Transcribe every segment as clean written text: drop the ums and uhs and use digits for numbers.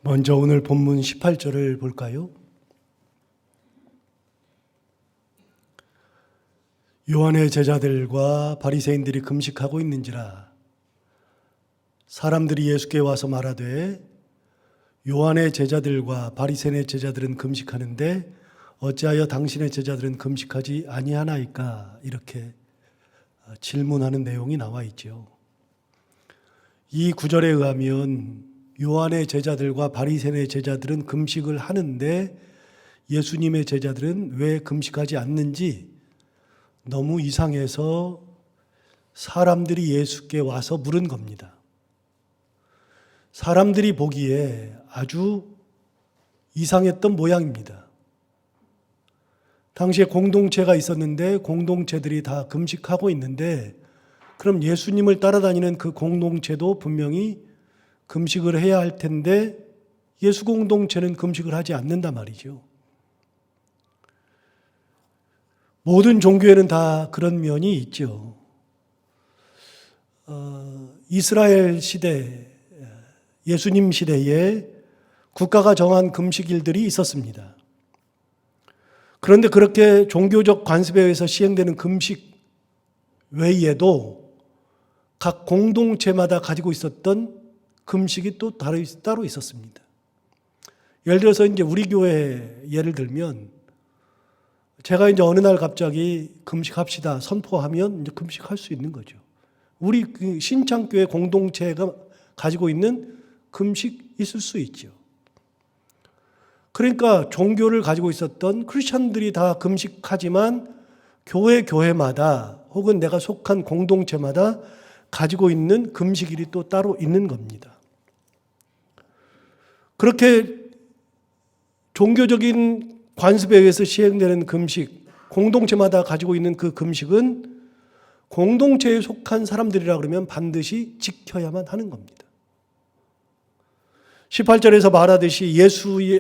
먼저 오늘 본문 18절을 볼까요? 요한의 제자들과 바리새인들이 금식하고 있는지라 사람들이 예수께 와서 말하되 요한의 제자들과 바리새인의 제자들은 금식하는데 어찌하여 당신의 제자들은 금식하지 아니하나이까? 이렇게 질문하는 내용이 나와 있죠. 이 구절에 의하면 요한의 제자들과 바리새인의 제자들은 금식을 하는데 예수님의 제자들은 왜 금식하지 않는지 너무 이상해서 사람들이 예수께 와서 물은 겁니다. 사람들이 보기에 아주 이상했던 모양입니다. 당시에 공동체가 있었는데 공동체들이 다 금식하고 있는데 그럼 예수님을 따라다니는 그 공동체도 분명히 금식을 해야 할 텐데 예수 공동체는 금식을 하지 않는단 말이죠. 모든 종교에는 다 그런 면이 있죠. 이스라엘 시대, 예수님 시대에 국가가 정한 금식일들이 있었습니다. 그런데 그렇게 종교적 관습에 의해서 시행되는 금식 외에도 각 공동체마다 가지고 있었던 금식이 또 따로 있었습니다. 예를 들어서 이제 우리 교회 예를 들면 제가 이제 어느 날 갑자기 금식합시다 선포하면 이제 금식할 수 있는 거죠. 우리 신창교회 공동체가 가지고 있는 금식 있을 수 있죠. 그러니까 종교를 가지고 있었던 크리스천들이 다 금식하지만 교회마다 혹은 내가 속한 공동체마다 가지고 있는 금식일이 또 따로 있는 겁니다. 그렇게 종교적인 관습에 의해서 시행되는 금식, 공동체마다 가지고 있는 그 금식은 공동체에 속한 사람들이라 그러면 반드시 지켜야만 하는 겁니다. 18절에서 말하듯이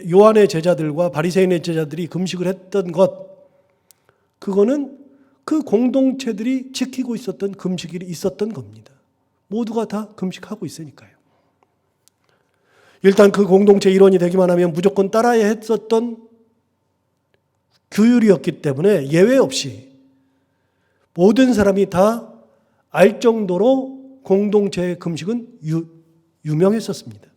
요한의 제자들과 바리새인의 제자들이 금식을 했던 것, 그거는 그 공동체들이 지키고 있었던 금식일이 있었던 겁니다. 모두가 다 금식하고 있으니까요. 일단 그 공동체 일원이 되기만 하면 무조건 따라야 했었던 규율이었기 때문에 예외 없이 모든 사람이 다 알 정도로 공동체의 금식은 유명했었습니다.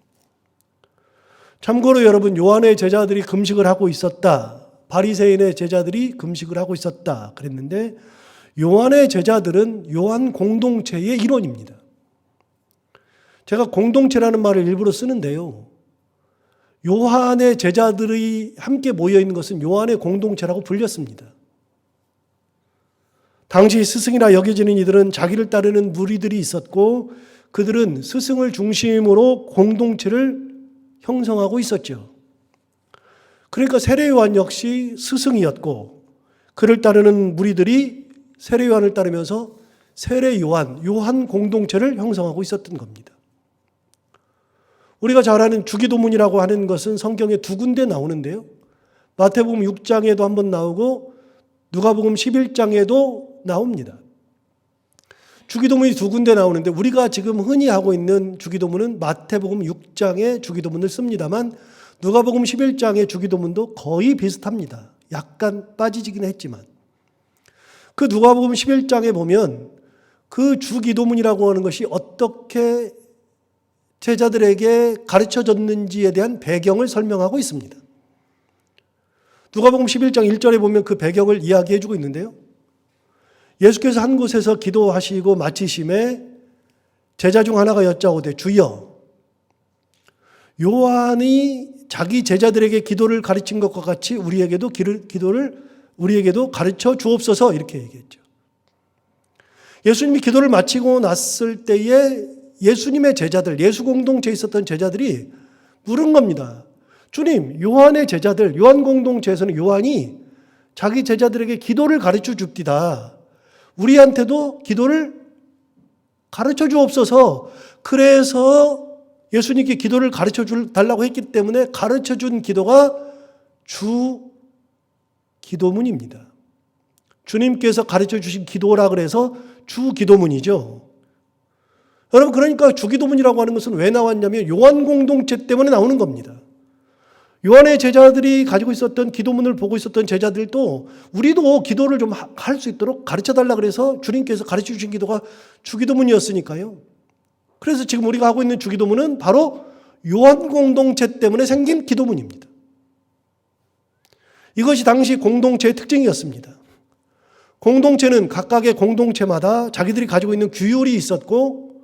참고로 여러분, 요한의 제자들이 금식을 하고 있었다, 바리새인의 제자들이 금식을 하고 있었다 그랬는데 요한의 제자들은 요한 공동체의 일원입니다. 제가 공동체라는 말을 일부러 쓰는데요. 요한의 제자들이 함께 모여있는 것은 요한의 공동체라고 불렸습니다. 당시 스승이라 여겨지는 이들은 자기를 따르는 무리들이 있었고 그들은 스승을 중심으로 공동체를 형성하고 있었죠. 그러니까 세례요한 역시 스승이었고 그를 따르는 무리들이 세례요한을 따르면서 요한 공동체를 형성하고 있었던 겁니다. 우리가 잘 아는 주기도문이라고 하는 것은 성경에 두 군데 나오는데요. 마태복음 6장에도 한번 나오고 누가복음 11장에도 나옵니다. 주기도문이 두 군데 나오는데 우리가 지금 흔히 하고 있는 주기도문은 마태복음 6장의 주기도문을 씁니다만 누가복음 11장의 주기도문도 거의 비슷합니다. 약간 빠지긴 했지만 그 누가복음 11장에 보면 그 주기도문이라고 하는 것이 어떻게 제자들에게 가르쳐졌는지에 대한 배경을 설명하고 있습니다. 누가복음 11장 1절에 보면 그 배경을 이야기해 주고 있는데요. 예수께서 한 곳에서 기도하시고 마치심에 제자 중 하나가 여짜오되 주여, 요한이 자기 제자들에게 기도를 가르친 것과 같이 우리에게도 기도를 우리에게도 가르쳐 주옵소서, 이렇게 얘기했죠. 예수님이 기도를 마치고 났을 때에 예수님의 제자들, 예수 공동체에 있었던 제자들이 물은 겁니다. 주님, 요한의 제자들, 요한 공동체에서는 요한이 자기 제자들에게 기도를 가르쳐 줍디다. 우리한테도 기도를 가르쳐 주옵소서. 그래서 예수님께 기도를 가르쳐 달라고 했기 때문에 가르쳐 준 기도가 주 기도문입니다. 주님께서 가르쳐 주신 기도라 그래서 주 기도문이죠. 여러분, 그러니까 주기도문이라고 하는 것은 왜 나왔냐면 요한 공동체 때문에 나오는 겁니다. 요한의 제자들이 가지고 있었던 기도문을 보고 있었던 제자들도 우리도 기도를 좀 할 수 있도록 가르쳐달라 그래서 주님께서 가르쳐 주신 기도가 주기도문이었으니까요. 그래서 지금 우리가 하고 있는 주기도문은 바로 요한 공동체 때문에 생긴 기도문입니다. 이것이 당시 공동체의 특징이었습니다. 공동체는 각각의 공동체마다 자기들이 가지고 있는 규율이 있었고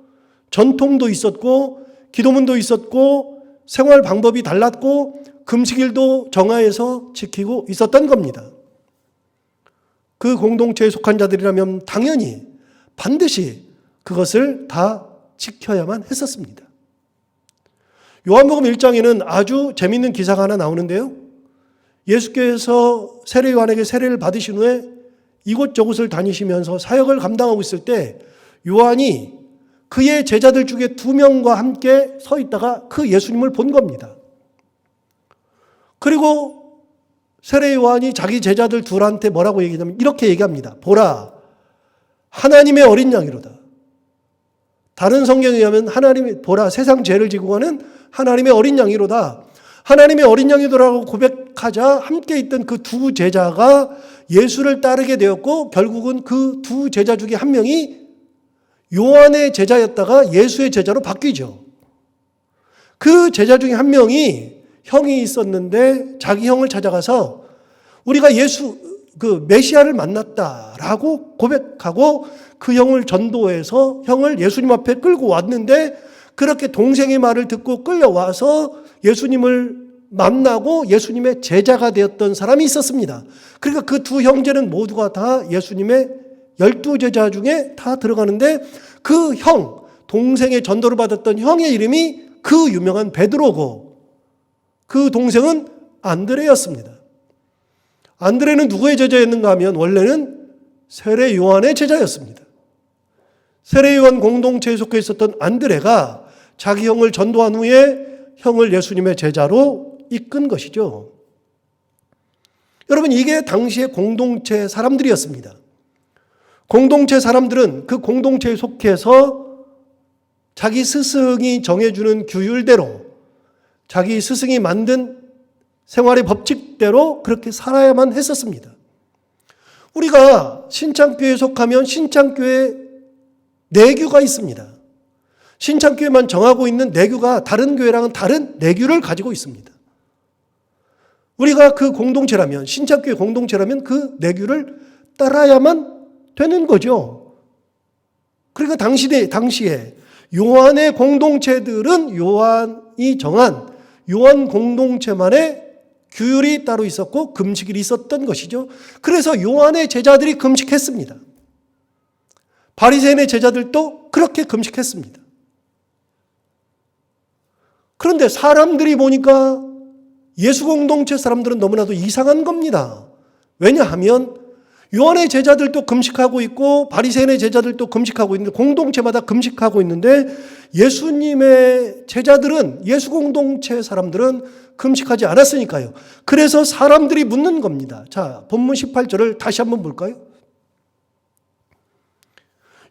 전통도 있었고 기도문도 있었고 생활 방법이 달랐고 금식일도 정하여서 지키고 있었던 겁니다. 그 공동체에 속한 자들이라면 당연히 반드시 그것을 다 지켜야만 했었습니다. 요한복음 1장에는 아주 재미있는 기사가 하나 나오는데요. 예수께서 세례 요한에게 세례를 받으신 후에 이곳저곳을 다니시면서 사역을 감당하고 있을 때 요한이 그의 제자들 중에 2명과 함께 서 있다가 그 예수님을 본 겁니다. 그리고 세례 요한이 자기 제자들 둘한테 뭐라고 얘기하냐면 이렇게 얘기합니다. 보라, 하나님의 어린 양이로다. 다른 성경에 의하면 하나님의 보라, 세상 죄를 지고 가는 하나님의 어린 양이로다. 하나님의 어린 양이더라고 고백하자 함께 있던 그 2 제자가 예수를 따르게 되었고 결국은 그 2 제자 중에 한 명이 요한의 제자였다가 예수의 제자로 바뀌죠. 그 제자 중에 한 명이 형이 있었는데 자기 형을 찾아가서 우리가 그 메시아를 만났다라고 고백하고 그 형을 전도해서 형을 예수님 앞에 끌고 왔는데 그렇게 동생의 말을 듣고 끌려와서 예수님을 만나고 예수님의 제자가 되었던 사람이 있었습니다. 그러니까 그 2 형제는 모두가 다 예수님의 12제자 중에 다 들어가는데 그 형, 동생의 전도를 받았던 형의 이름이 그 유명한 베드로고 그 동생은 안드레였습니다. 안드레는 누구의 제자였는가 하면 원래는 세례 요한의 제자였습니다. 세례 요한 공동체에 속해 있었던 안드레가 자기 형을 전도한 후에 형을 예수님의 제자로 이끈 것이죠. 여러분, 이게 당시의 공동체 사람들이었습니다. 공동체 사람들은 그 공동체에 속해서 자기 스승이 정해주는 규율대로 자기 스승이 만든 생활의 법칙대로 그렇게 살아야만 했었습니다. 우리가 신창교회에 속하면 신창교회 내규가 있습니다. 신창교회만 정하고 있는 내규가 다른 교회랑은 다른 내규를 가지고 있습니다. 우리가 그 공동체라면, 신창교회 공동체라면 그 내규를 따라야만 되는 거죠. 그러니까 당시에 요한의 공동체들은 요한이 정한 요한 공동체만의 규율이 따로 있었고 금식일이 있었던 것이죠. 그래서 요한의 제자들이 금식했습니다. 바리새인의 제자들도 그렇게 금식했습니다. 그런데 사람들이 보니까 예수 공동체 사람들은 너무나도 이상한 겁니다. 왜냐하면 요한의 제자들도 금식하고 있고 바리새인의 제자들도 금식하고 있는데 공동체마다 금식하고 있는데 예수님의 제자들은 예수 공동체 사람들은 금식하지 않았으니까요. 그래서 사람들이 묻는 겁니다. 자, 본문 18절을 다시 한번 볼까요?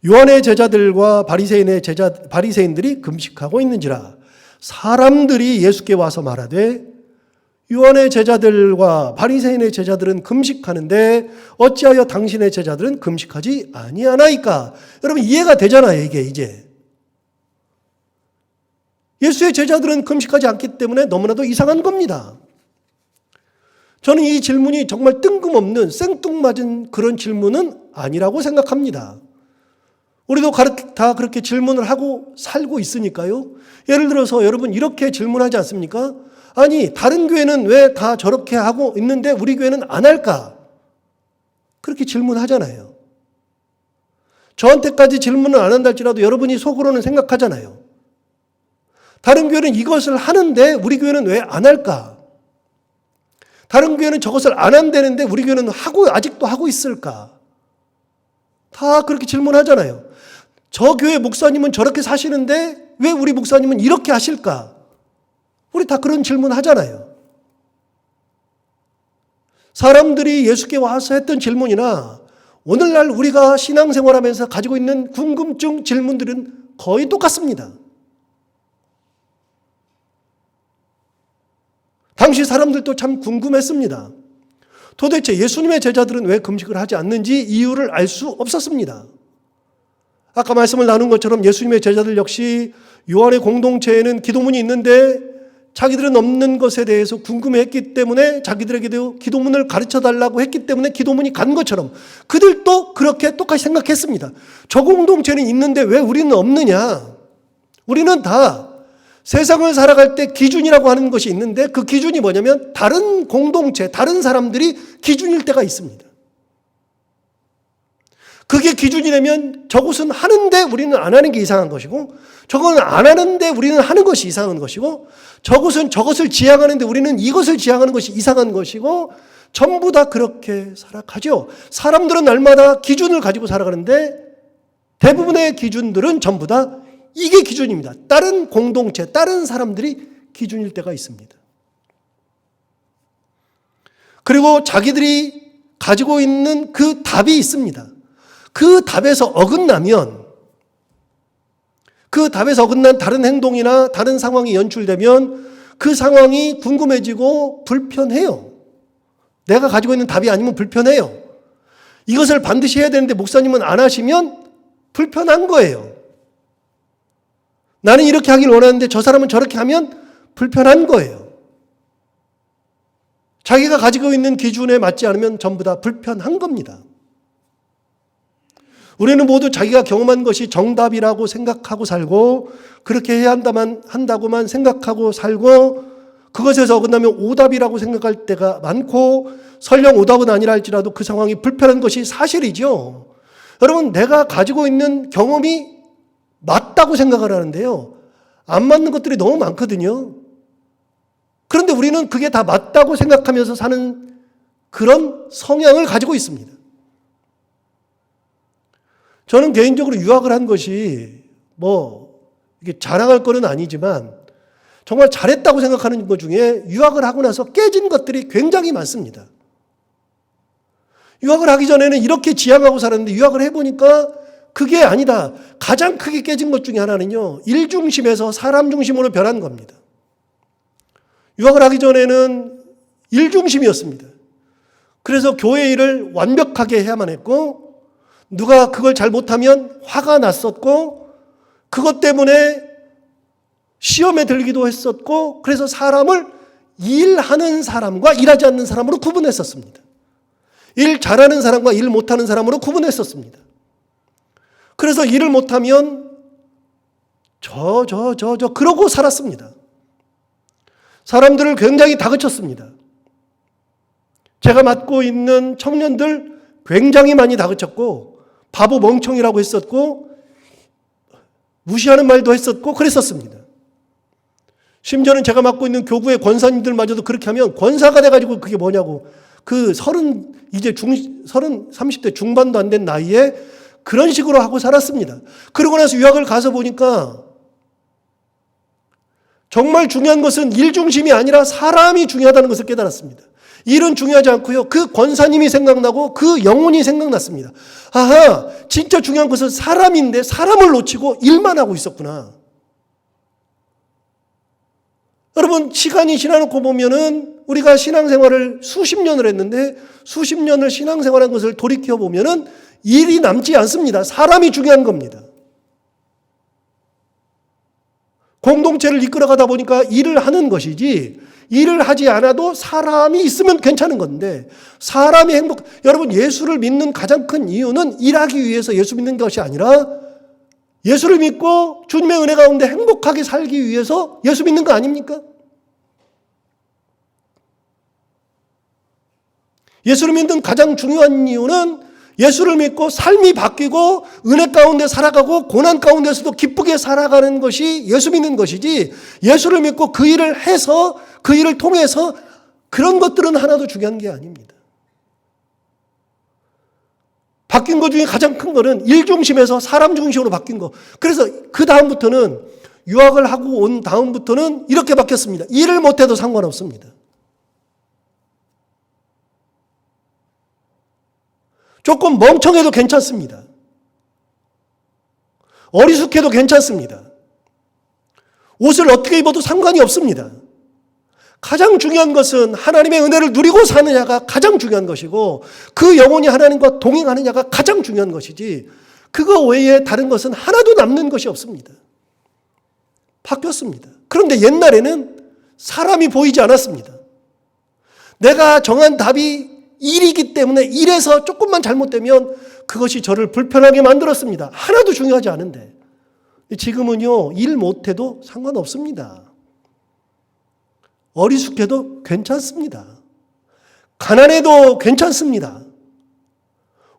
요한의 제자들과 바리새인들이 금식하고 있는지라 사람들이 예수께 와서 말하되 요한의 제자들과 바리새인의 제자들은 금식하는데 어찌하여 당신의 제자들은 금식하지 아니하나이까? 여러분, 이해가 되잖아요, 이게 이제. 예수의 제자들은 금식하지 않기 때문에 너무나도 이상한 겁니다. 저는 이 질문이 정말 뜬금없는 생뚱맞은 그런 질문은 아니라고 생각합니다. 우리도 다 그렇게 질문을 하고 살고 있으니까요. 예를 들어서 여러분 이렇게 질문하지 않습니까? 아니, 다른 교회는 왜 다 저렇게 하고 있는데 우리 교회는 안 할까? 그렇게 질문하잖아요. 저한테까지 질문을 안 한다 할지라도 여러분이 속으로는 생각하잖아요. 다른 교회는 이것을 하는데 우리 교회는 왜 안 할까? 다른 교회는 저것을 안 한다는데 우리 교회는 아직도 하고 있을까? 다 그렇게 질문하잖아요. 저 교회 목사님은 저렇게 사시는데 왜 우리 목사님은 이렇게 하실까? 우리 다 그런 질문 하잖아요. 사람들이 예수께 와서 했던 질문이나 오늘날 우리가 신앙생활하면서 가지고 있는 궁금증 질문들은 거의 똑같습니다. 당시 사람들도 참 궁금했습니다. 도대체 예수님의 제자들은 왜 금식을 하지 않는지 이유를 알 수 없었습니다. 아까 말씀을 나눈 것처럼 예수님의 제자들 역시 요한의 공동체에는 기도문이 있는데 자기들은 없는 것에 대해서 궁금해했기 때문에 자기들에게도 기도문을 가르쳐달라고 했기 때문에 기도문이 간 것처럼 그들도 그렇게 똑같이 생각했습니다. 저 공동체는 있는데 왜 우리는 없느냐? 우리는 다 세상을 살아갈 때 기준이라고 하는 것이 있는데 그 기준이 뭐냐면 다른 공동체, 다른 사람들이 기준일 때가 있습니다. 그게 기준이라면 저것은 하는데 우리는 안 하는 게 이상한 것이고 저것은 안 하는데 우리는 하는 것이 이상한 것이고 저것은 저것을 지향하는데 우리는 이것을 지향하는 것이 이상한 것이고 전부 다 그렇게 살아가죠. 사람들은 날마다 기준을 가지고 살아가는데 대부분의 기준들은 전부 다 이게 기준입니다. 다른 공동체, 다른 사람들이 기준일 때가 있습니다. 그리고 자기들이 가지고 있는 그 답이 있습니다. 그 답에서 어긋나면 그 답에서 어긋난 다른 행동이나 다른 상황이 연출되면 그 상황이 궁금해지고 불편해요. 내가 가지고 있는 답이 아니면 불편해요. 이것을 반드시 해야 되는데 목사님은 안 하시면 불편한 거예요. 나는 이렇게 하길 원하는데 저 사람은 저렇게 하면 불편한 거예요. 자기가 가지고 있는 기준에 맞지 않으면 전부 다 불편한 겁니다. 우리는 모두 자기가 경험한 것이 정답이라고 생각하고 살고 그렇게 해야 한다고만 생각하고 살고 그것에서 어긋나면 오답이라고 생각할 때가 많고 설령 오답은 아니라 할지라도 그 상황이 불편한 것이 사실이죠. 여러분, 내가 가지고 있는 경험이 맞다고 생각을 하는데요. 안 맞는 것들이 너무 많거든요. 그런데 우리는 그게 다 맞다고 생각하면서 사는 그런 성향을 가지고 있습니다. 저는 개인적으로 유학을 한 것이 이게 자랑할 거는 아니지만 정말 잘했다고 생각하는 것 중에 유학을 하고 나서 깨진 것들이 굉장히 많습니다. 유학을 하기 전에는 이렇게 지향하고 살았는데 유학을 해보니까 그게 아니다. 가장 크게 깨진 것 중에 하나는요. 일 중심에서 사람 중심으로 변한 겁니다. 유학을 하기 전에는 일 중심이었습니다. 그래서 교회 일을 완벽하게 해야만 했고 누가 그걸 잘 못하면 화가 났었고 그것 때문에 시험에 들기도 했었고 그래서 사람을 일하는 사람과 일하지 않는 사람으로 구분했었습니다. 일 잘하는 사람과 일 못하는 사람으로 구분했었습니다. 그래서 일을 못하면 그러고 살았습니다. 사람들을 굉장히 다그쳤습니다. 제가 맡고 있는 청년들 굉장히 많이 다그쳤고 바보 멍청이라고 했었고 무시하는 말도 했었고 그랬었습니다. 심지어는 제가 맡고 있는 교구의 권사님들마저도 그렇게 하면 권사가 돼가지고 그게 뭐냐고 그 30대 중반도 안 된 나이에 그런 식으로 하고 살았습니다. 그러고 나서 유학을 가서 보니까 정말 중요한 것은 일 중심이 아니라 사람이 중요하다는 것을 깨달았습니다. 일은 중요하지 않고요. 그 권사님이 생각나고 그 영혼이 생각났습니다. 아하, 진짜 중요한 것은 사람인데 사람을 놓치고 일만 하고 있었구나. 여러분, 시간이 지나놓고 보면은 우리가 신앙생활을 수십 년을 했는데 수십 년을 신앙생활한 것을 돌이켜보면은 일이 남지 않습니다. 사람이 중요한 겁니다. 공동체를 이끌어가다 보니까 일을 하는 것이지 일을 하지 않아도 사람이 있으면 괜찮은 건데 사람이 여러분 예수를 믿는 가장 큰 이유는 일하기 위해서 예수 믿는 것이 아니라 예수를 믿고 주님의 은혜 가운데 행복하게 살기 위해서 예수 믿는 거 아닙니까? 예수를 믿는 가장 중요한 이유는 예수를 믿고 삶이 바뀌고 은혜 가운데 살아가고 고난 가운데서도 기쁘게 살아가는 것이 예수 믿는 것이지 예수를 믿고 그 일을 해서 그 일을 통해서 그런 것들은 하나도 중요한 게 아닙니다. 바뀐 것 중에 가장 큰 거는 일 중심에서 사람 중심으로 바뀐 거. 그래서 그 다음부터는 유학을 하고 온 다음부터는 이렇게 바뀌었습니다. 일을 못해도 상관없습니다. 조금 멍청해도 괜찮습니다. 어리숙해도 괜찮습니다. 옷을 어떻게 입어도 상관이 없습니다. 가장 중요한 것은 하나님의 은혜를 누리고 사느냐가 가장 중요한 것이고 그 영혼이 하나님과 동행하느냐가 가장 중요한 것이지 그거 외에 다른 것은 하나도 남는 것이 없습니다. 바뀌었습니다. 그런데 옛날에는 사람이 보이지 않았습니다. 내가 정한 답이 1이기 때문에 1에서 조금만 잘못되면 그것이 저를 불편하게 만들었습니다. 하나도 중요하지 않은데. 지금은요, 일 못해도 상관없습니다. 어리숙해도 괜찮습니다. 가난해도 괜찮습니다.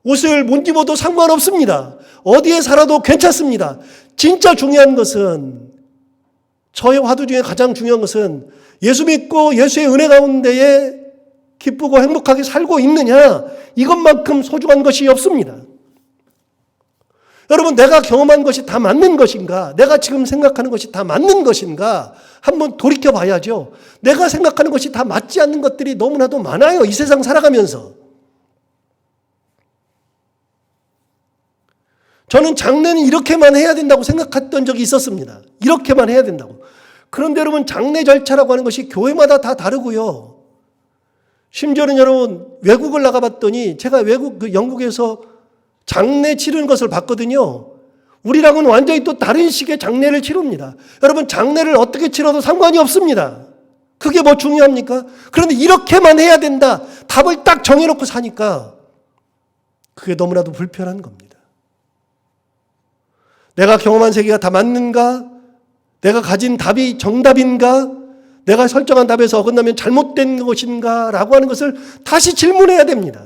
옷을 못 입어도 상관없습니다. 어디에 살아도 괜찮습니다. 진짜 중요한 것은, 저의 화두 중에 가장 중요한 것은 예수 믿고 예수의 은혜 가운데에 기쁘고 행복하게 살고 있느냐, 이것만큼 소중한 것이 없습니다. 여러분, 내가 경험한 것이 다 맞는 것인가? 내가 지금 생각하는 것이 다 맞는 것인가? 한번 돌이켜 봐야죠. 내가 생각하는 것이 다 맞지 않는 것들이 너무나도 많아요. 이 세상 살아가면서. 저는 장례는 이렇게만 해야 된다고 생각했던 적이 있었습니다. 이렇게만 해야 된다고. 그런데 여러분, 장례 절차라고 하는 것이 교회마다 다 다르고요. 심지어는 여러분, 외국을 나가봤더니 제가 영국에서 장례 치르는 것을 봤거든요. 우리랑은 완전히 또 다른 식의 장례를 치릅니다. 여러분, 장례를 어떻게 치러도 상관이 없습니다. 그게 뭐 중요합니까? 그런데 이렇게만 해야 된다. 답을 딱 정해놓고 사니까 그게 너무나도 불편한 겁니다. 내가 경험한 세계가 다 맞는가? 내가 가진 답이 정답인가? 내가 설정한 답에서 어긋나면 잘못된 것인가? 라고 하는 것을 다시 질문해야 됩니다.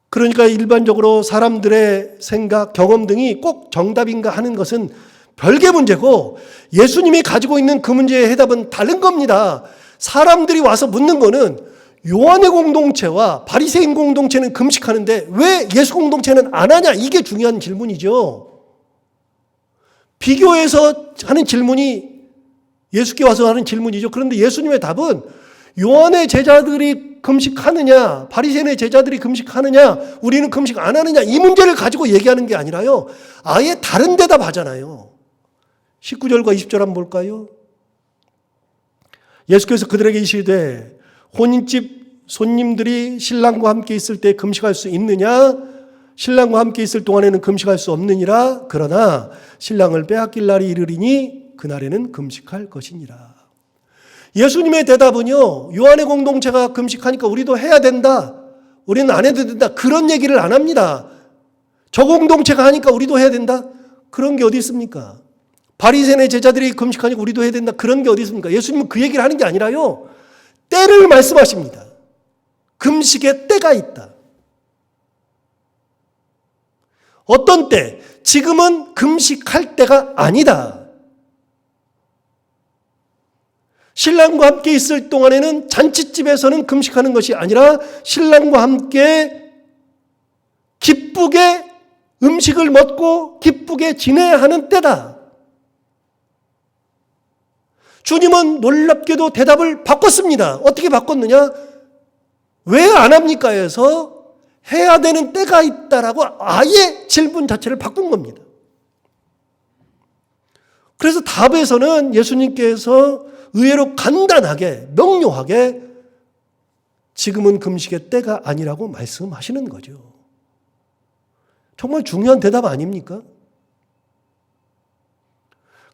그러니까 일반적으로 사람들의 생각, 경험 등이 꼭 정답인가 하는 것은 별개 문제고 예수님이 가지고 있는 그 문제의 해답은 다른 겁니다. 사람들이 와서 묻는 거는 요한의 공동체와 바리새인 공동체는 금식하는데 왜 예수 공동체는 안 하냐? 이게 중요한 질문이죠. 비교해서 하는 질문이 예수께 와서 하는 질문이죠. 그런데 예수님의 답은 요한의 제자들이 금식하느냐, 바리새인의 제자들이 금식하느냐, 우리는 금식 안 하느냐, 이 문제를 가지고 얘기하는 게 아니라요. 아예 다른 대답 하잖아요. 19절과 20절 한번 볼까요? 예수께서 그들에게 이르시되 혼인집 손님들이 신랑과 함께 있을 때 금식할 수 있느냐? 신랑과 함께 있을 동안에는 금식할 수 없느니라. 그러나 신랑을 빼앗길 날이 이르리니 그날에는 금식할 것이니라. 예수님의 대답은요, 요한의 공동체가 금식하니까 우리도 해야 된다, 우리는 안 해도 된다, 그런 얘기를 안 합니다. 저 공동체가 하니까 우리도 해야 된다, 그런 게 어디 있습니까? 바리새인의 제자들이 금식하니까 우리도 해야 된다, 그런 게 어디 있습니까? 예수님은 그 얘기를 하는 게 아니라요, 때를 말씀하십니다. 금식의 때가 있다. 어떤 때? 지금은 금식할 때가 아니다. 신랑과 함께 있을 동안에는 잔치집에서는 금식하는 것이 아니라 신랑과 함께 기쁘게 음식을 먹고 기쁘게 지내야 하는 때다. 주님은 놀랍게도 대답을 바꿨습니다. 어떻게 바꿨느냐? 왜 안 합니까? 해서 해야 되는 때가 있다라고 아예 질문 자체를 바꾼 겁니다. 그래서 답에서는 예수님께서 의외로 간단하게 명료하게 지금은 금식의 때가 아니라고 말씀하시는 거죠. 정말 중요한 대답 아닙니까?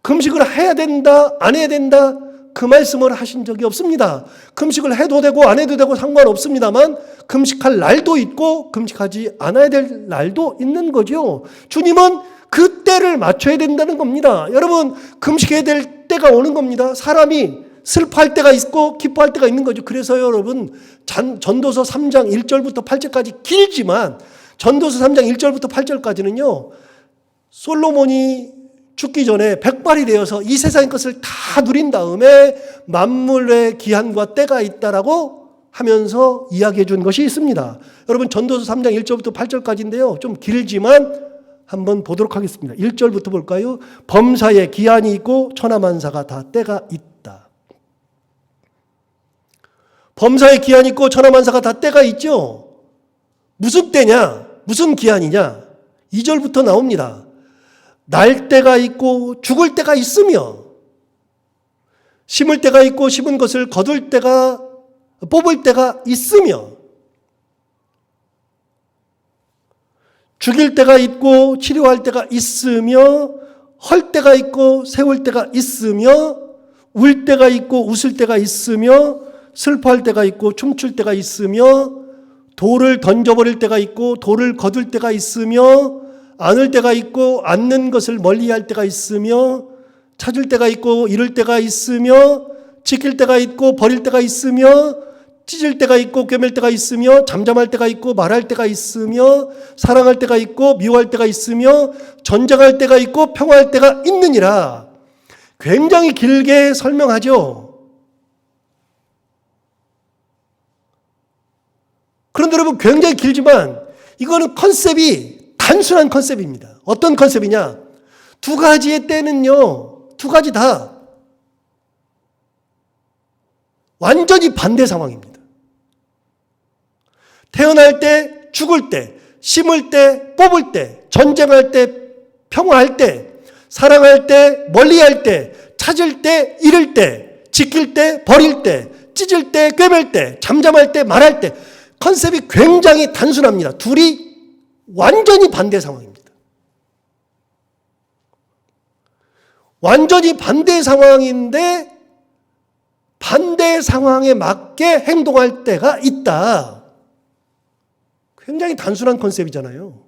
금식을 해야 된다, 안 해야 된다, 그 말씀을 하신 적이 없습니다. 금식을 해도 되고 안 해도 되고 상관없습니다만 금식할 날도 있고 금식하지 않아야 될 날도 있는 거죠. 주님은 그 때를 맞춰야 된다는 겁니다. 여러분, 금식해야 될 때가 오는 겁니다. 사람이 슬퍼할 때가 있고 기뻐할 때가 있는 거죠. 그래서 여러분, 전도서 3장 1절부터 8절까지 길지만 전도서 3장 1절부터 8절까지는요, 솔로몬이 죽기 전에 백발이 되어서 이 세상의 것을 다 누린 다음에 만물의 기한과 때가 있다라고 하면서 이야기해 준 것이 있습니다. 여러분, 전도서 3장 1절부터 8절까지인데요, 좀 길지만 한번 보도록 하겠습니다. 1절부터 볼까요? 범사에 기한이 있고 천하만사가 다 때가 있다. 범사에 기한이 있고 천하만사가 다 때가 있죠. 무슨 때냐? 무슨 기한이냐? 2절부터 나옵니다. 날 때가 있고 죽을 때가 있으며, 심을 때가 있고 심은 것을 거둘 때가, 뽑을 때가 있으며, 죽일 때가 있고 치료할 때가 있으며, 헐 때가 있고 세울 때가 있으며, 울 때가 있고 웃을 때가 있으며, 슬퍼할 때가 있고 춤출 때가 있으며, 돌을 던져버릴 때가 있고 돌을 거둘 때가 있으며, 안을 때가 있고 안는 것을 멀리할 때가 있으며, 찾을 때가 있고 잃을 때가 있으며, 지킬 때가 있고 버릴 때가 있으며, 찢을 때가 있고 꿰맬 때가 있으며, 잠잠할 때가 있고 말할 때가 있으며, 사랑할 때가 있고 미워할 때가 있으며, 전쟁할 때가 있고 평화할 때가 있느니라. 굉장히 길게 설명하죠. 그런데 여러분, 굉장히 길지만 이거는 컨셉이 단순한 컨셉입니다. 어떤 컨셉이냐? 두 가지의 때는요, 두 가지 다 완전히 반대 상황입니다. 태어날 때, 죽을 때, 심을 때, 뽑을 때, 전쟁할 때, 평화할 때, 사랑할 때, 멀리할 때, 찾을 때, 잃을 때, 지킬 때, 버릴 때, 찢을 때, 꿰맬 때, 잠잠할 때, 말할 때, 컨셉이 굉장히 단순합니다. 둘이 완전히 반대 상황입니다. 완전히 반대 상황인데 반대 상황에 맞게 행동할 때가 있다. 굉장히 단순한 컨셉이잖아요.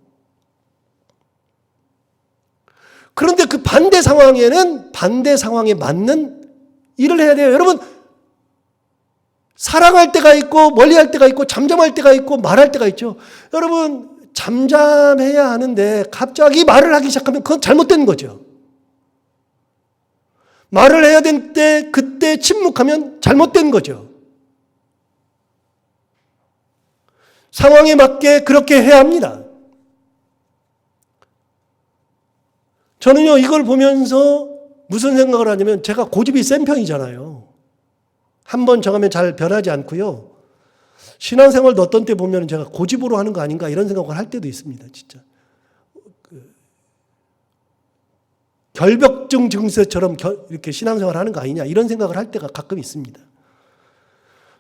그런데 그 반대 상황에는 반대 상황에 맞는 일을 해야 돼요. 여러분, 사랑할 때가 있고 멀리할 때가 있고 잠잠할 때가 있고 말할 때가 있죠. 여러분, 잠잠해야 하는데 갑자기 말을 하기 시작하면 그건 잘못된 거죠. 말을 해야 될 때 그때 침묵하면 잘못된 거죠. 상황에 맞게 그렇게 해야 합니다. 저는요, 이걸 보면서 무슨 생각을 하냐면, 제가 고집이 센 편이잖아요. 한번 정하면 잘 변하지 않고요. 신앙생활도 어떤 때 보면 제가 고집으로 하는 거 아닌가 이런 생각을 할 때도 있습니다. 진짜. 결벽증 증세처럼 이렇게 신앙생활 하는 거 아니냐 이런 생각을 할 때가 가끔 있습니다.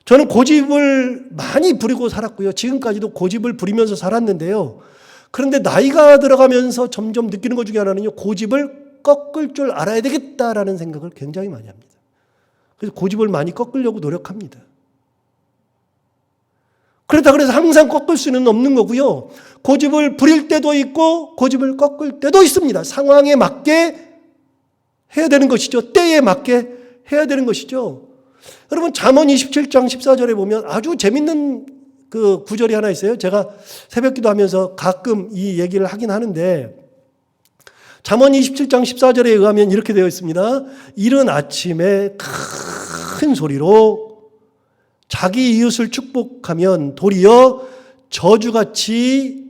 저는 고집을 많이 부리고 살았고요. 지금까지도 고집을 부리면서 살았는데요. 그런데 나이가 들어가면서 점점 느끼는 것 중에 하나는요, 고집을 꺾을 줄 알아야 되겠다라는 생각을 굉장히 많이 합니다. 그래서 고집을 많이 꺾으려고 노력합니다. 그렇다 그래서 항상 꺾을 수는 없는 거고요. 고집을 부릴 때도 있고 고집을 꺾을 때도 있습니다. 상황에 맞게 해야 되는 것이죠. 때에 맞게 해야 되는 것이죠. 여러분, 잠언 27장 14절에 보면 아주 재밌는 그 구절이 하나 있어요. 제가 새벽기도 하면서 가끔 이 얘기를 하긴 하는데, 잠언 27장 14절에 의하면 이렇게 되어 있습니다. 이른 아침에 큰 소리로 자기 이웃을 축복하면 도리어 저주같이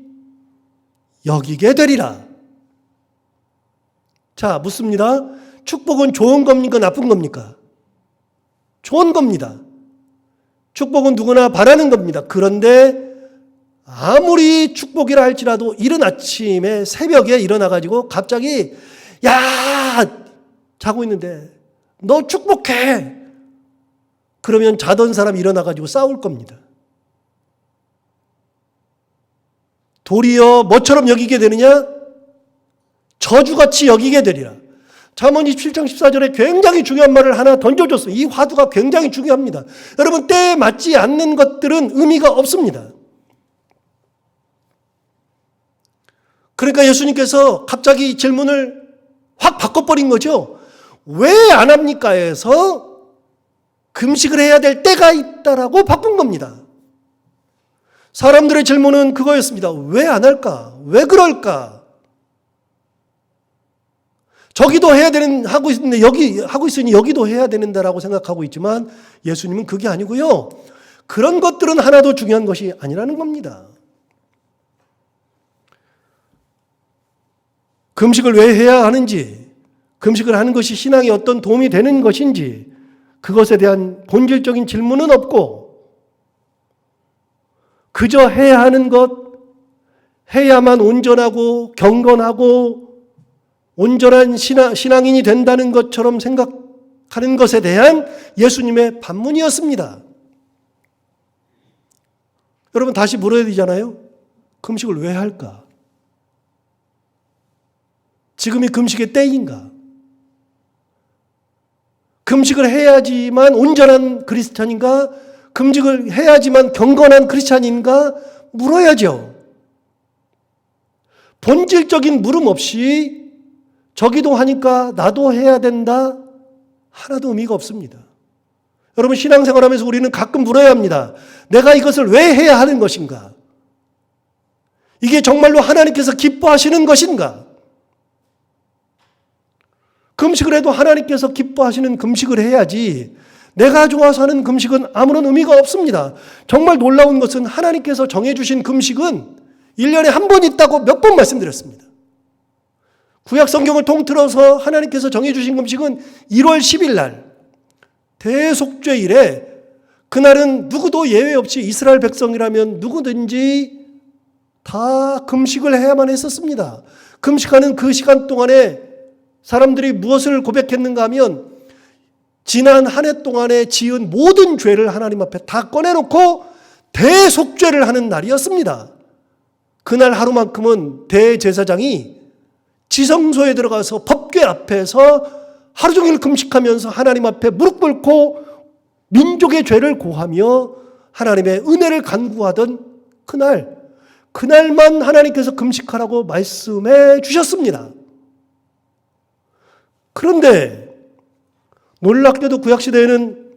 여기게 되리라. 자, 묻습니다. 축복은 좋은 겁니까? 나쁜 겁니까? 좋은 겁니다. 축복은 누구나 바라는 겁니다. 그런데 아무리 축복이라 할지라도 이른 아침에 새벽에 일어나가지고 갑자기 야! 자고 있는데 너 축복해! 그러면 자던 사람이 일어나가지고 싸울 겁니다. 도리어 뭐처럼 여기게 되느냐? 저주같이 여기게 되리라. 잠언 27장 14절에 굉장히 중요한 말을 하나 던져줬어요. 이 화두가 굉장히 중요합니다. 여러분, 때에 맞지 않는 것들은 의미가 없습니다. 그러니까 예수님께서 갑자기 질문을 확 바꿔버린 거죠. 왜 안 합니까? 해서 금식을 해야 될 때가 있다라고 바꾼 겁니다. 사람들의 질문은 그거였습니다. 왜 안 할까? 왜 그럴까? 저기도 해야 되는, 하고 있는데 여기, 하고 있으니 여기도 해야 되는다라고 생각하고 있지만 예수님은 그게 아니고요. 그런 것들은 하나도 중요한 것이 아니라는 겁니다. 금식을 왜 해야 하는지, 금식을 하는 것이 신앙에 어떤 도움이 되는 것인지, 그것에 대한 본질적인 질문은 없고, 그저 해야 하는 것, 해야만 온전하고 경건하고 온전한 신앙인이 된다는 것처럼 생각하는 것에 대한 예수님의 반문이었습니다. 여러분 다시 물어야 되잖아요. 금식을 왜 할까? 지금이 금식의 때인가? 금식을 해야지만 온전한 크리스찬인가? 금식을 해야지만 경건한 크리스찬인가? 물어야죠. 본질적인 물음 없이 저기도 하니까 나도 해야 된다? 하나도 의미가 없습니다. 여러분 신앙생활하면서 우리는 가끔 물어야 합니다. 내가 이것을 왜 해야 하는 것인가? 이게 정말로 하나님께서 기뻐하시는 것인가? 금식을 해도 하나님께서 기뻐하시는 금식을 해야지 내가 좋아서 하는 금식은 아무런 의미가 없습니다. 정말 놀라운 것은 하나님께서 정해주신 금식은 1년에 한 번 있다고 몇 번 말씀드렸습니다. 구약 성경을 통틀어서 하나님께서 정해주신 금식은 1월 10일 날 대속죄일에 그날은 누구도 예외 없이 이스라엘 백성이라면 누구든지 다 금식을 해야만 했었습니다. 금식하는 그 시간 동안에 사람들이 무엇을 고백했는가 하면 지난 한 해 동안에 지은 모든 죄를 하나님 앞에 다 꺼내놓고 대속죄를 하는 날이었습니다. 그날 하루만큼은 대제사장이 지성소에 들어가서 법궤 앞에서 하루 종일 금식하면서 하나님 앞에 무릎 꿇고 민족의 죄를 고하며 하나님의 은혜를 간구하던 그날만 하나님께서 금식하라고 말씀해 주셨습니다. 그런데 놀랍게도 구약시대에는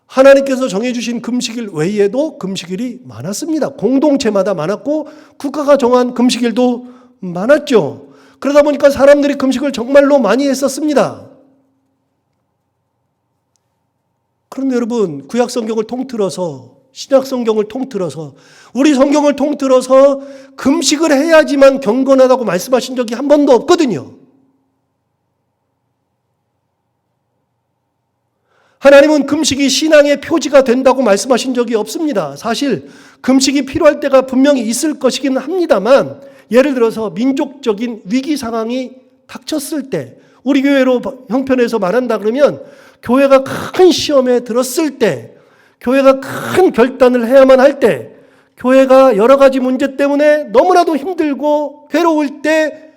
하나님께서 정해주신 금식일 외에도 금식일이 많았습니다. 공동체마다 많았고 국가가 정한 금식일도 많았죠. 그러다 보니까 사람들이 금식을 정말로 많이 했었습니다. 그런데 여러분 구약 성경을 통틀어서 신약 성경을 통틀어서 우리 성경을 통틀어서 금식을 해야지만 경건하다고 말씀하신 적이 한 번도 없거든요. 하나님은 금식이 신앙의 표지가 된다고 말씀하신 적이 없습니다. 사실 금식이 필요할 때가 분명히 있을 것이긴 합니다만 예를 들어서 민족적인 위기 상황이 닥쳤을 때 우리 교회로 형편에서 말한다 그러면 교회가 큰 시험에 들었을 때 교회가 큰 결단을 해야만 할 때 교회가 여러 가지 문제 때문에 너무나도 힘들고 괴로울 때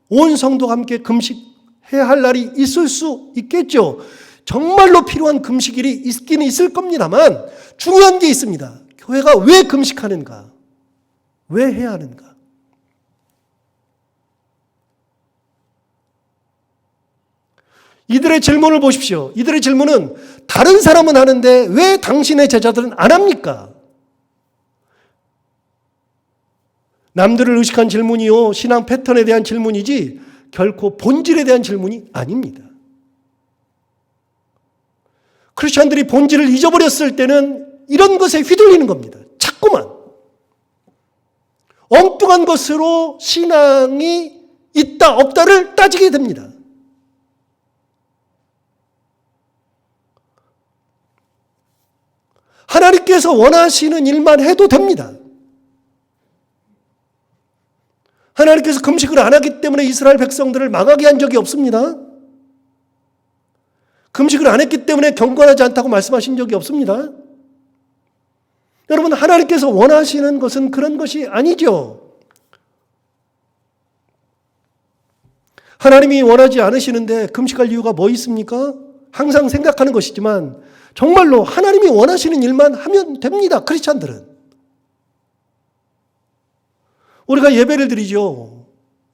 온 성도가 함께 금식해야 할 날이 있을 수 있겠죠. 정말로 필요한 금식일이 있긴 있을 겁니다만 중요한 게 있습니다. 교회가 왜 금식하는가? 왜 해야 하는가? 이들의 질문을 보십시오. 이들의 질문은 다른 사람은 하는데 왜 당신의 제자들은 안 합니까? 남들을 의식한 질문이요. 신앙 패턴에 대한 질문이지 결코 본질에 대한 질문이 아닙니다. 크리스천들이 본질을 잊어버렸을 때는 이런 것에 휘둘리는 겁니다. 자꾸만. 엉뚱한 것으로 신앙이 있다 없다를 따지게 됩니다. 하나님께서 원하시는 일만 해도 됩니다. 하나님께서 금식을 안 하기 때문에 이스라엘 백성들을 망하게 한 적이 없습니다. 금식을 안 했기 때문에 경건하지 않다고 말씀하신 적이 없습니다. 여러분 하나님께서 원하시는 것은 그런 것이 아니죠. 하나님이 원하지 않으시는데 금식할 이유가 뭐 있습니까? 항상 생각하는 것이지만 정말로 하나님이 원하시는 일만 하면 됩니다. 크리스찬들은. 우리가 예배를 드리죠.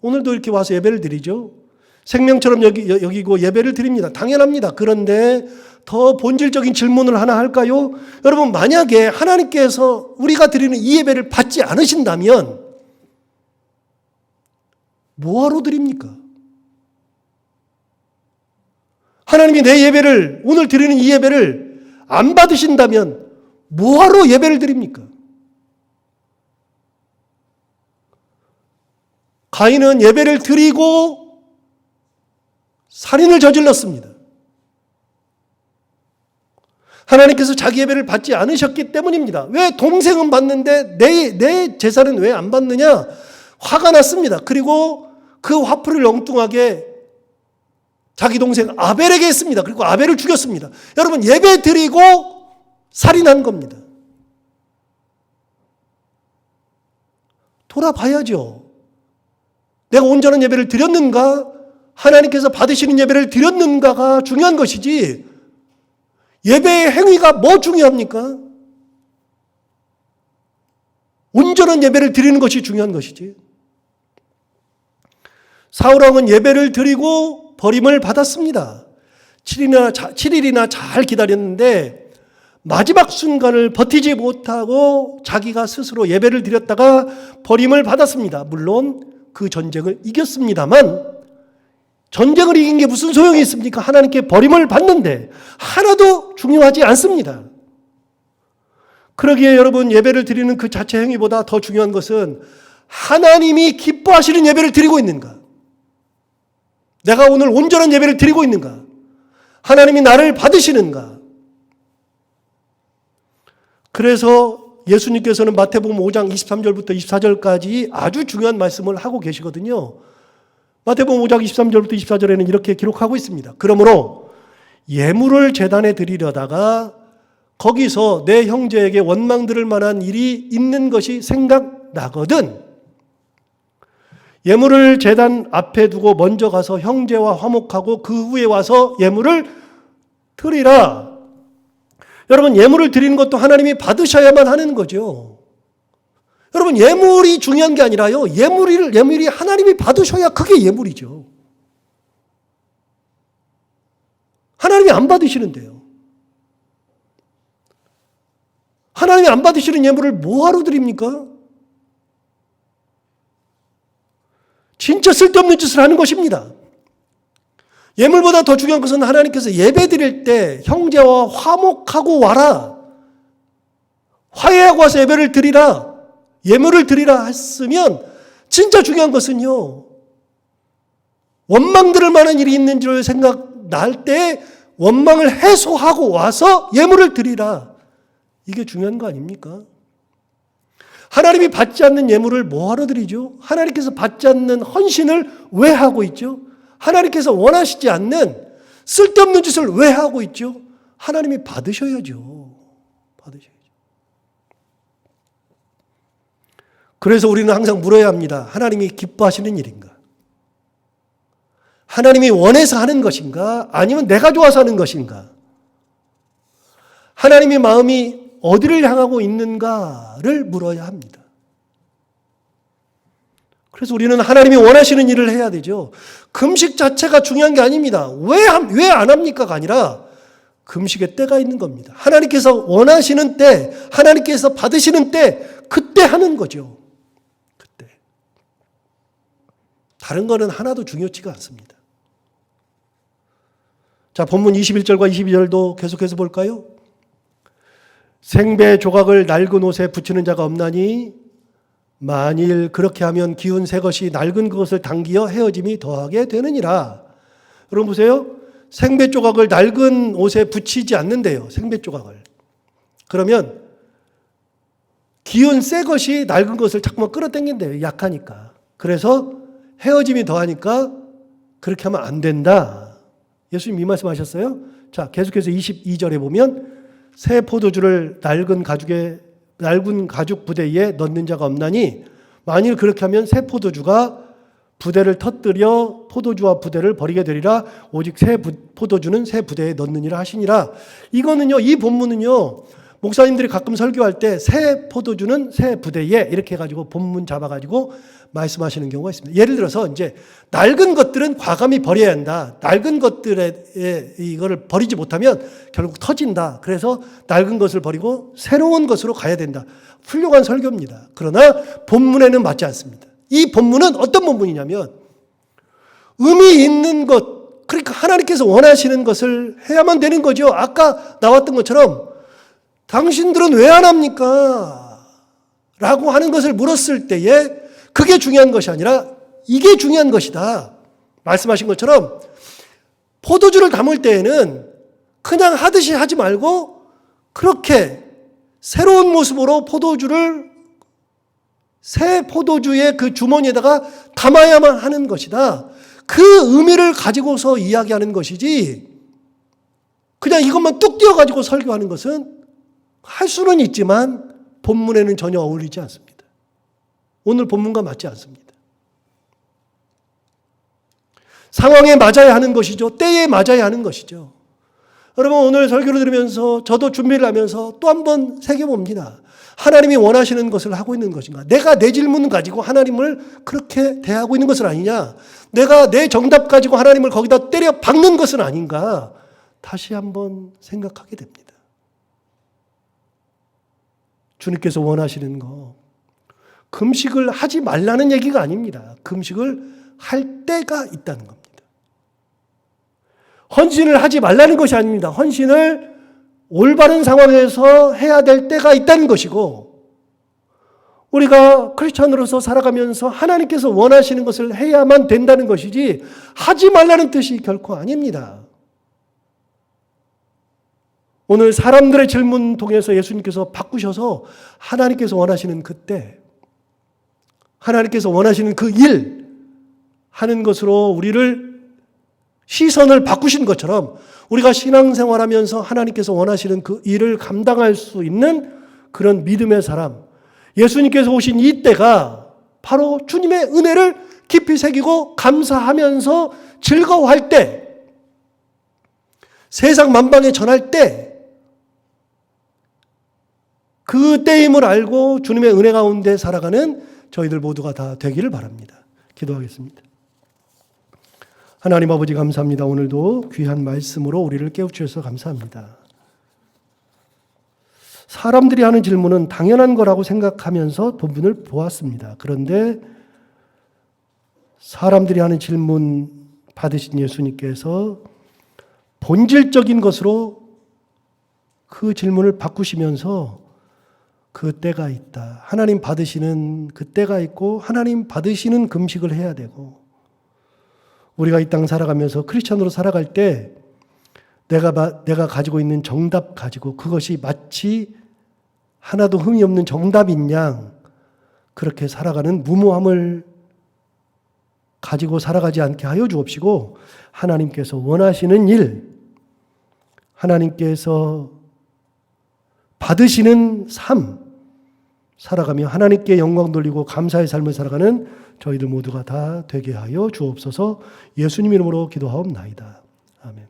오늘도 이렇게 와서 예배를 드리죠. 생명처럼 여기고 예배를 드립니다. 당연합니다. 그런데 더 본질적인 질문을 하나 할까요? 여러분 만약에 하나님께서 우리가 드리는 이 예배를 받지 않으신다면 뭐하러 드립니까? 하나님이 내 예배를 오늘 드리는 이 예배를 안 받으신다면 뭐하러 예배를 드립니까? 가인은 예배를 드리고 살인을 저질렀습니다. 하나님께서 자기 예배를 받지 않으셨기 때문입니다. 왜 동생은 받는데 내 제사는 왜 안 받느냐? 화가 났습니다. 그리고 그 화풀이를 엉뚱하게 자기 동생 아벨에게 했습니다. 그리고 아벨을 죽였습니다. 여러분, 예배 드리고 살인한 겁니다. 돌아봐야죠. 내가 온전한 예배를 드렸는가? 하나님께서 받으시는 예배를 드렸는가가 중요한 것이지, 예배의 행위가 뭐 중요합니까? 온전한 예배를 드리는 것이 중요한 것이지. 사울왕은 예배를 드리고 버림을 받았습니다. 7일이나 잘 기다렸는데 마지막 순간을 버티지 못하고 자기가 스스로 예배를 드렸다가 버림을 받았습니다. 물론 그 전쟁을 이겼습니다만, 전쟁을 이긴 게 무슨 소용이 있습니까? 하나님께 버림을 받는데 하나도 중요하지 않습니다. 그러기에 여러분, 예배를 드리는 그 자체 행위보다 더 중요한 것은 하나님이 기뻐하시는 예배를 드리고 있는가? 내가 오늘 온전한 예배를 드리고 있는가? 하나님이 나를 받으시는가? 그래서 예수님께서는 마태복음 5장 23절부터 24절까지 아주 중요한 말씀을 하고 계시거든요. 마태복음 5장 23절부터 24절에는 이렇게 기록하고 있습니다. 그러므로 예물을 제단에 드리려다가 거기서 내 형제에게 원망 들을 만한 일이 있는 것이 생각나거든 예물을 제단 앞에 두고 먼저 가서 형제와 화목하고 그 후에 와서 예물을 드리라. 여러분, 예물을 드리는 것도 하나님이 받으셔야만 하는 거죠. 여러분, 예물이 중요한 게 아니라요, 예물이 하나님이 받으셔야 그게 예물이죠. 하나님이 안 받으시는데요. 하나님이 안 받으시는 예물을 뭐하러 드립니까? 진짜 쓸데없는 짓을 하는 것입니다. 예물보다 더 중요한 것은 하나님께서 예배 드릴 때 형제와 화목하고 와라, 화해하고 와서 예배를 드리라, 예물을 드리라 했으면, 진짜 중요한 것은요, 원망 들을 만한 일이 있는 줄 생각날 때 원망을 해소하고 와서 예물을 드리라. 이게 중요한 거 아닙니까? 하나님이 받지 않는 예물을 뭐하러 드리죠? 하나님께서 받지 않는 헌신을 왜 하고 있죠? 하나님께서 원하시지 않는 쓸데없는 짓을 왜 하고 있죠? 하나님이 받으셔야죠. 받으셔야죠. 그래서 우리는 항상 물어야 합니다. 하나님이 기뻐하시는 일인가? 하나님이 원해서 하는 것인가? 아니면 내가 좋아서 하는 것인가? 하나님의 마음이 어디를 향하고 있는가를 물어야 합니다. 그래서 우리는 하나님이 원하시는 일을 해야 되죠. 금식 자체가 중요한 게 아닙니다. 왜 안 합니까가 아니라 금식의 때가 있는 겁니다. 하나님께서 원하시는 때, 하나님께서 받으시는 때, 그때 하는 거죠. 그때. 다른 거는 하나도 중요치가 않습니다. 자, 본문 21절과 22절도 계속해서 볼까요? 생배 조각을 낡은 옷에 붙이는 자가 없나니 만일 그렇게 하면 기운 새 것이 낡은 그것을 당기어 헤어짐이 더하게 되느니라. 여러분 보세요. 생배 조각을 낡은 옷에 붙이지 않는데요. 생배 조각을. 그러면 기운 새 것이 낡은 것을 자꾸만 끌어당긴대요. 약하니까. 그래서 헤어짐이 더하니까 그렇게 하면 안 된다. 예수님 이 말씀하셨어요. 자, 계속해서 22절에 보면 새 포도주를 낡은 가죽 부대에 넣는 자가 없나니 만일 그렇게 하면 새 포도주가 부대를 터뜨려 포도주와 부대를 버리게 되리라. 오직 새 포도주는 새 부대에 넣느니라 하시니라. 이거는요, 이 본문은요, 목사님들이 가끔 설교할 때 새 포도주는 새 부대에 이렇게 해가지고 본문 잡아가지고 말씀하시는 경우가 있습니다. 예를 들어서 이제 낡은 것들은 과감히 버려야 한다. 낡은 것들에 이거를 버리지 못하면 결국 터진다. 그래서 낡은 것을 버리고 새로운 것으로 가야 된다. 훌륭한 설교입니다. 그러나 본문에는 맞지 않습니다. 이 본문은 어떤 본문이냐면 의미 있는 것, 그러니까 하나님께서 원하시는 것을 해야만 되는 거죠. 아까 나왔던 것처럼 당신들은 왜 안 합니까? 라고 하는 것을 물었을 때에 그게 중요한 것이 아니라 이게 중요한 것이다. 말씀하신 것처럼 포도주를 담을 때에는 그냥 하듯이 하지 말고 그렇게 새로운 모습으로 포도주를 새 포도주의 그 주머니에다가 담아야만 하는 것이다. 그 의미를 가지고서 이야기하는 것이지 그냥 이것만 뚝 띄워가지고 설교하는 것은 할 수는 있지만 본문에는 전혀 어울리지 않습니다. 오늘 본문과 맞지 않습니다. 상황에 맞아야 하는 것이죠. 때에 맞아야 하는 것이죠. 여러분 오늘 설교를 들으면서 저도 준비를 하면서 또 한 번 새겨봅니다. 하나님이 원하시는 것을 하고 있는 것인가? 내가 내 질문 가지고 하나님을 그렇게 대하고 있는 것은 아니냐? 내가 내 정답 가지고 하나님을 거기다 때려 박는 것은 아닌가? 다시 한번 생각하게 됩니다. 주님께서 원하시는 거 금식을 하지 말라는 얘기가 아닙니다. 금식을 할 때가 있다는 겁니다. 헌신을 하지 말라는 것이 아닙니다. 헌신을 올바른 상황에서 해야 될 때가 있다는 것이고 우리가 크리스천으로서 살아가면서 하나님께서 원하시는 것을 해야만 된다는 것이지 하지 말라는 뜻이 결코 아닙니다. 오늘 사람들의 질문 통해서 예수님께서 바꾸셔서 하나님께서 원하시는 그때 하나님께서 원하시는 그 일 하는 것으로 우리를 시선을 바꾸신 것처럼 우리가 신앙생활하면서 하나님께서 원하시는 그 일을 감당할 수 있는 그런 믿음의 사람, 예수님께서 오신 이 때가 바로 주님의 은혜를 깊이 새기고 감사하면서 즐거워할 때, 세상 만방에 전할 때, 그 때임을 알고 주님의 은혜 가운데 살아가는 저희들 모두가 다 되기를 바랍니다. 기도하겠습니다. 하나님 아버지 감사합니다. 오늘도 귀한 말씀으로 우리를 깨우쳐주셔서 감사합니다. 사람들이 하는 질문은 당연한 거라고 생각하면서 본문을 보았습니다. 그런데 사람들이 하는 질문 받으신 예수님께서 본질적인 것으로 그 질문을 바꾸시면서 그 때가 있다. 하나님 받으시는 그 때가 있고 하나님 받으시는 금식을 해야 되고 우리가 이 땅 살아가면서 크리스천으로 살아갈 때 내가 가지고 있는 정답 가지고 그것이 마치 하나도 흠이 없는 정답인 양 그렇게 살아가는 무모함을 가지고 살아가지 않게 하여 주옵시고 하나님께서 원하시는 일, 하나님께서 받으시는 삶 살아가며 하나님께 영광 돌리고 감사의 삶을 살아가는 저희들 모두가 다 되게 하여 주옵소서. 예수님 이름으로 기도하옵나이다. 아멘.